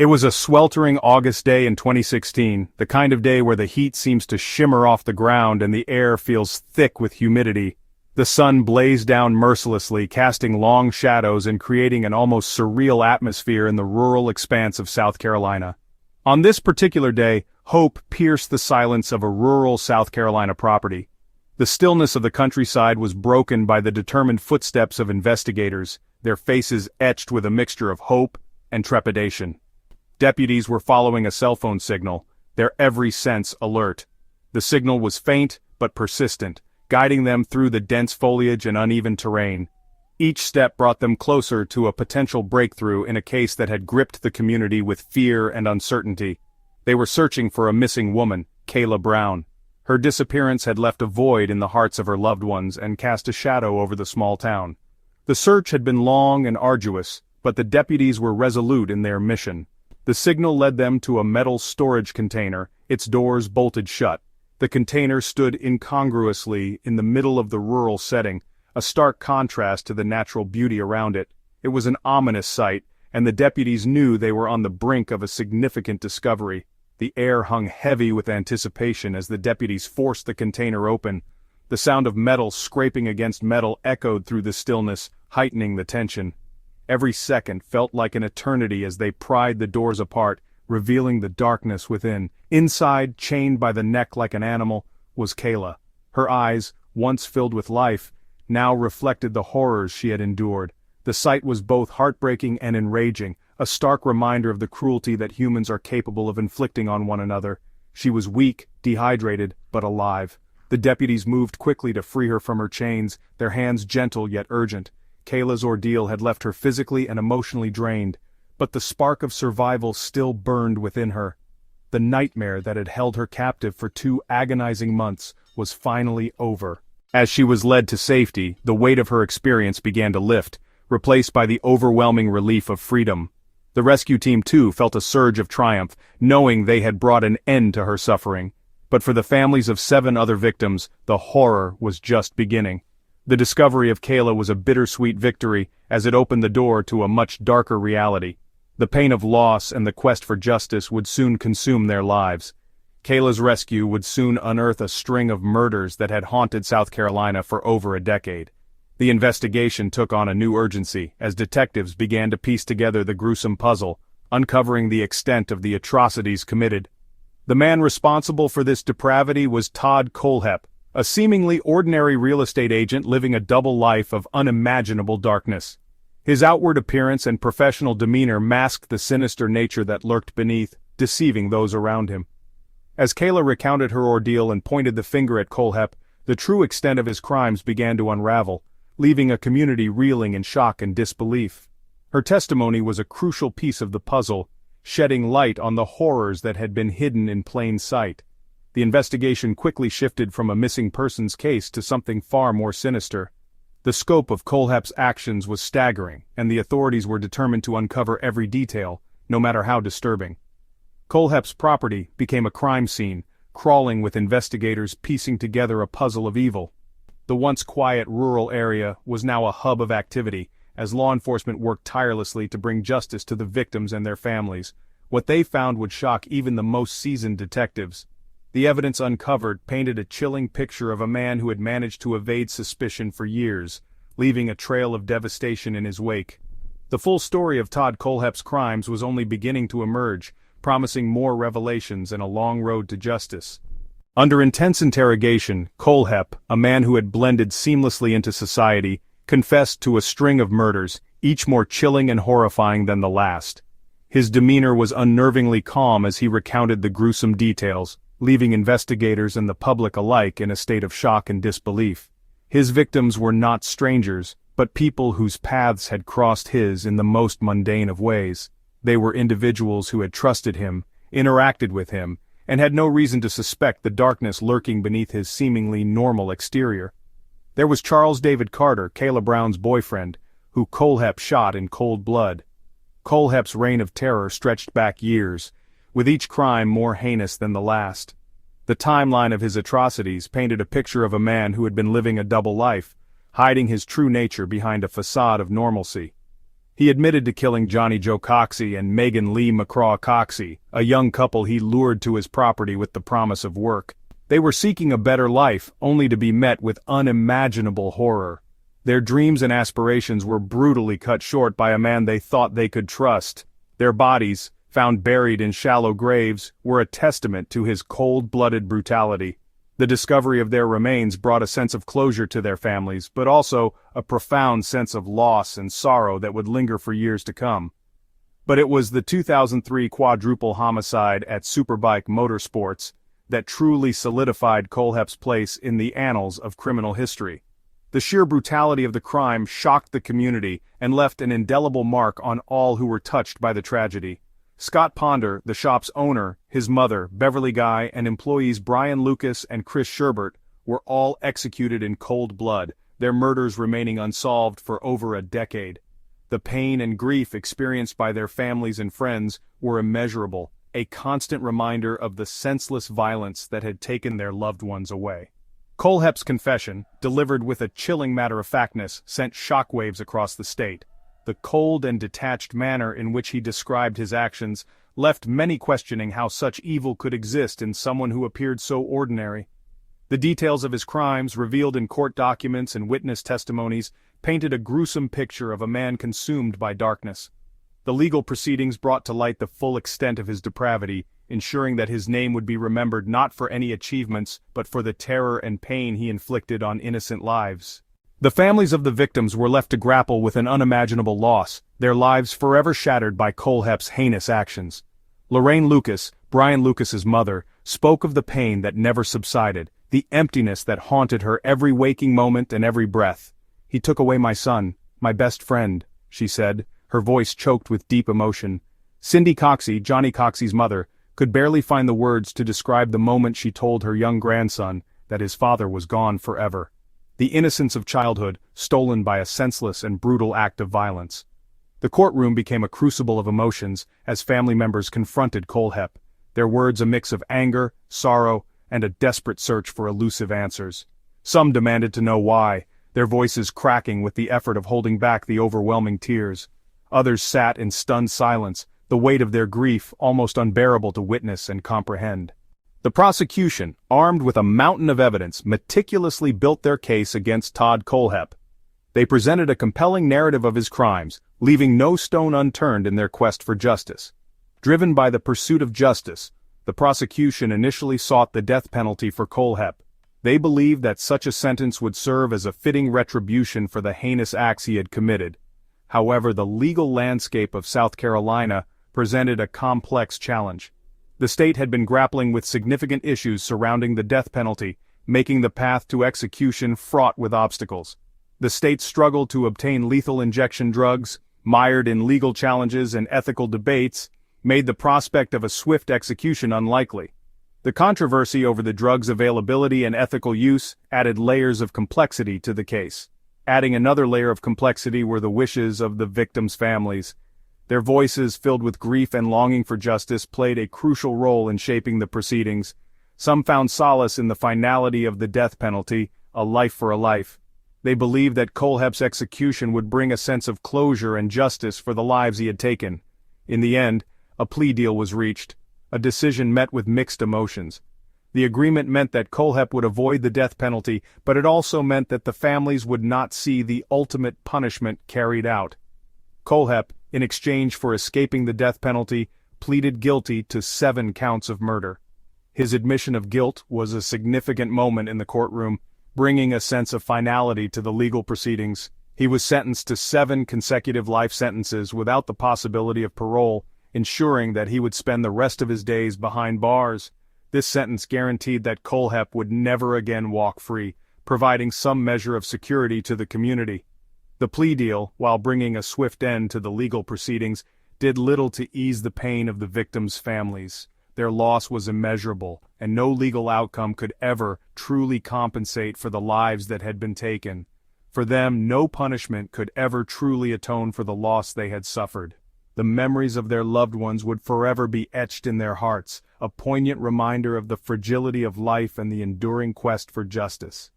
It was a sweltering August day in 2016, the kind of day where the heat seems to shimmer off the ground and the air feels thick with humidity. The sun blazed down mercilessly, casting long shadows and creating an almost surreal atmosphere in the rural expanse of South Carolina. On this particular day, hope pierced the silence of a rural South Carolina property. The stillness of the countryside was broken by the determined footsteps of investigators, their faces etched with a mixture of hope and trepidation. Deputies were following a cell phone signal, their every sense alert. The signal was faint but persistent, guiding them through the dense foliage and uneven terrain. Each step brought them closer to a potential breakthrough in a case that had gripped the community with fear and uncertainty. They were searching for a missing woman, Kayla Brown. Her disappearance had left a void in the hearts of her loved ones and cast a shadow over the small town. The search had been long and arduous, but the deputies were resolute in their mission. The signal led them to a metal storage container, its doors bolted shut. The container stood incongruously in the middle of the rural setting, a stark contrast to the natural beauty around it. It was an ominous sight, and the deputies knew they were on the brink of a significant discovery. The air hung heavy with anticipation as the deputies forced the container open. The sound of metal scraping against metal echoed through the stillness, heightening the tension. Every second felt like an eternity as they pried the doors apart, revealing the darkness within. Inside, chained by the neck like an animal, was Kayla. Her eyes, once filled with life, now reflected the horrors she had endured. The sight was both heartbreaking and enraging, a stark reminder of the cruelty that humans are capable of inflicting on one another. She was weak, dehydrated, but alive. The deputies moved quickly to free her from her chains, their hands gentle yet urgent. Kayla's ordeal had left her physically and emotionally drained, but the spark of survival still burned within her. The nightmare that had held her captive for 2 agonizing months was finally over. As she was led to safety, the weight of her experience began to lift, replaced by the overwhelming relief of freedom. The rescue team too felt a surge of triumph, knowing they had brought an end to her suffering. But for the families of 7 other victims, the horror was just beginning. The discovery of Kayla was a bittersweet victory, as it opened the door to a much darker reality. The pain of loss and the quest for justice would soon consume their lives. Kayla's rescue would soon unearth a string of murders that had haunted South Carolina for over a decade. The investigation took on a new urgency, as detectives began to piece together the gruesome puzzle, uncovering the extent of the atrocities committed. The man responsible for this depravity was Todd Kohlhepp, a seemingly ordinary real estate agent living a double life of unimaginable darkness. His outward appearance and professional demeanor masked the sinister nature that lurked beneath, deceiving those around him. As Kayla recounted her ordeal and pointed the finger at Kohlhepp, the true extent of his crimes began to unravel, leaving a community reeling in shock and disbelief. Her testimony was a crucial piece of the puzzle, shedding light on the horrors that had been hidden in plain sight. The investigation quickly shifted from a missing persons case to something far more sinister. The scope of Kohlhepp's actions was staggering, and the authorities were determined to uncover every detail, no matter how disturbing. Kohlhepp's property became a crime scene, crawling with investigators piecing together a puzzle of evil. The once quiet rural area was now a hub of activity, as law enforcement worked tirelessly to bring justice to the victims and their families. What they found would shock even the most seasoned detectives. The evidence uncovered painted a chilling picture of a man who had managed to evade suspicion for years, leaving a trail of devastation in his wake. The full story of Todd Kohlhepp's crimes was only beginning to emerge, promising more revelations and a long road to justice. Under intense interrogation, Kohlhepp, a man who had blended seamlessly into society, confessed to a string of murders, each more chilling and horrifying than the last. His demeanor was unnervingly calm as he recounted the gruesome details, leaving investigators and the public alike in a state of shock and disbelief. His victims were not strangers, but people whose paths had crossed his in the most mundane of ways. They were individuals who had trusted him, interacted with him, and had no reason to suspect the darkness lurking beneath his seemingly normal exterior. There was Charles David Carter, Kayla Brown's boyfriend, who Kohlhepp shot in cold blood. Kohlhepp's reign of terror stretched back years, with each crime more heinous than the last. The timeline of his atrocities painted a picture of a man who had been living a double life, hiding his true nature behind a facade of normalcy. He admitted to killing Johnny Joe Coxey and Megan Lee McCraw Coxey, a young couple he lured to his property with the promise of work. They were seeking a better life, only to be met with unimaginable horror. Their dreams and aspirations were brutally cut short by a man they thought they could trust. Their bodies, found buried in shallow graves, were a testament to his cold-blooded brutality. The discovery of their remains brought a sense of closure to their families, but also a profound sense of loss and sorrow that would linger for years to come. But it was the 2003 quadruple homicide at Superbike Motorsports that truly solidified Kohlhepp's place in the annals of criminal history. The sheer brutality of the crime shocked the community and left an indelible mark on all who were touched by the tragedy. Scott Ponder, the shop's owner, his mother, Beverly Guy, and employees Brian Lucas and Chris Sherbert were all executed in cold blood, their murders remaining unsolved for over a decade. The pain and grief experienced by their families and friends were immeasurable, a constant reminder of the senseless violence that had taken their loved ones away. Kohlhepp's confession, delivered with a chilling matter-of-factness, sent shockwaves across the state. The cold and detached manner in which he described his actions left many questioning how such evil could exist in someone who appeared so ordinary. The details of his crimes, revealed in court documents and witness testimonies, painted a gruesome picture of a man consumed by darkness. The legal proceedings brought to light the full extent of his depravity, ensuring that his name would be remembered not for any achievements, but for the terror and pain he inflicted on innocent lives. The families of the victims were left to grapple with an unimaginable loss, their lives forever shattered by Kohlhepp's heinous actions. Lorraine Lucas, Brian Lucas's mother, spoke of the pain that never subsided, the emptiness that haunted her every waking moment and every breath. "He took away my son, my best friend," she said, her voice choked with deep emotion. Cindy Coxey, Johnny Coxey's mother, could barely find the words to describe the moment she told her young grandson that his father was gone forever. The innocence of childhood, stolen by a senseless and brutal act of violence. The courtroom became a crucible of emotions as family members confronted Kohlhepp, their words a mix of anger, sorrow, and a desperate search for elusive answers. Some demanded to know why, their voices cracking with the effort of holding back the overwhelming tears. Others sat in stunned silence, the weight of their grief almost unbearable to witness and comprehend. The prosecution, armed with a mountain of evidence, meticulously built their case against Todd Kohlhepp. They presented a compelling narrative of his crimes, leaving no stone unturned in their quest for justice. Driven by the pursuit of justice, the prosecution initially sought the death penalty for Kohlhepp. They believed that such a sentence would serve as a fitting retribution for the heinous acts he had committed. However, the legal landscape of South Carolina presented a complex challenge. The state had been grappling with significant issues surrounding the death penalty, making the path to execution fraught with obstacles. The state struggled to obtain lethal injection drugs, mired in legal challenges and ethical debates, made the prospect of a swift execution unlikely. The controversy over the drug's availability and ethical use added layers of complexity to the case. Adding another layer of complexity were the wishes of the victims' families. Their voices, filled with grief and longing for justice, played a crucial role in shaping the proceedings. Some found solace in the finality of the death penalty, a life for a life. They believed that Kohlhepp's execution would bring a sense of closure and justice for the lives he had taken. In the end, a plea deal was reached, a decision met with mixed emotions. The agreement meant that Kohlhepp would avoid the death penalty, but it also meant that the families would not see the ultimate punishment carried out. Kohlhepp, in exchange for escaping the death penalty, pleaded guilty to 7 counts of murder. His admission of guilt was a significant moment in the courtroom, bringing a sense of finality to the legal proceedings. He was sentenced to 7 consecutive life sentences without the possibility of parole, ensuring that he would spend the rest of his days behind bars. This sentence guaranteed that Kohlhepp would never again walk free, providing some measure of security to the community. The plea deal, while bringing a swift end to the legal proceedings, did little to ease the pain of the victims' families. Their loss was immeasurable, and no legal outcome could ever truly compensate for the lives that had been taken. For them, no punishment could ever truly atone for the loss they had suffered. The memories of their loved ones would forever be etched in their hearts, a poignant reminder of the fragility of life and the enduring quest for justice.